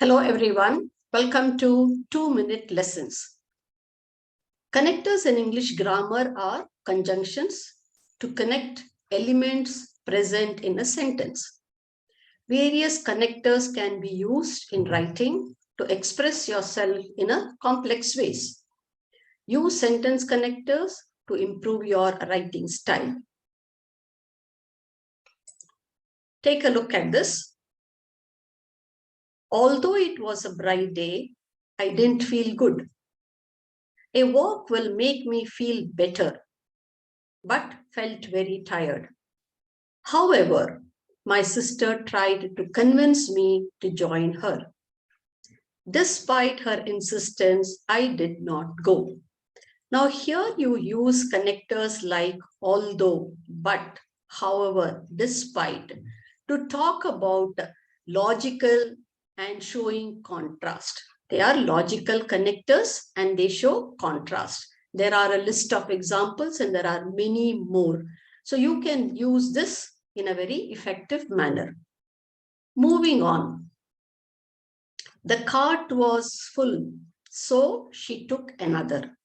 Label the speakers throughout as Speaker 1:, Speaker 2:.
Speaker 1: Hello everyone, welcome to 2-minute lessons. Connectors in English grammar are conjunctions to connect elements present in a sentence. Various connectors can be used in writing to express yourself in a complex ways. Use sentence connectors to improve your writing style. Take a look at this. Although it was a bright day, I didn't feel good. A walk will make me feel better, but felt very tired. However, my sister tried to convince me to join her. Despite her insistence, I did not go. Now here you use connectors like although, but, however, despite to talk about logical and showing contrast. They are logical connectors and they show contrast. There are a list of examples and there are many more. So you can use this in a very effective manner. Moving on. The cart was full, so she took another.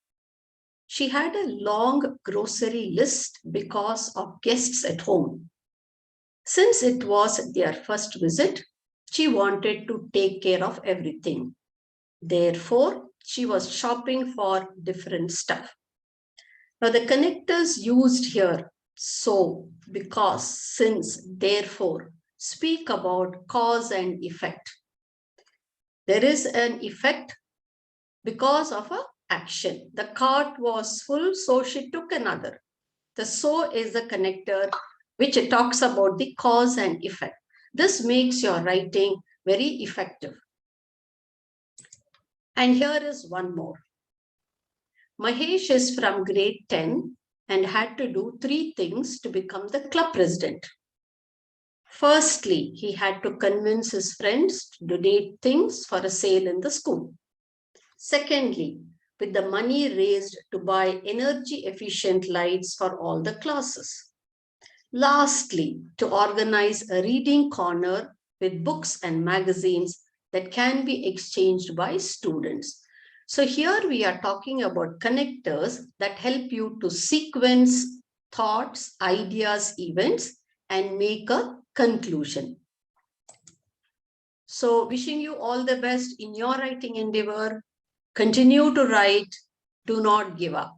Speaker 1: She had a long grocery list because of guests at home. Since it was their first visit, she wanted to take care of everything. Therefore, she was shopping for different stuff. Now, the connectors used here, so, because, since, therefore, speak about cause and effect. There is an effect because of an action. The cart was full, so she took another. The so is the connector which talks about the cause and effect. This makes your writing very effective. And here is one more. Mahesh is from grade 10 and had to do 3 things to become the club president. Firstly, he had to convince his friends to donate things for a sale in the school. Secondly, with the money raised to buy energy efficient lights for all the classes. Lastly, to organize a reading corner with books and magazines that can be exchanged by students. So here we are talking about connectors that help you to sequence thoughts, ideas, events, and make a conclusion. So wishing you all the best in your writing endeavor. Continue to write. Do not give up.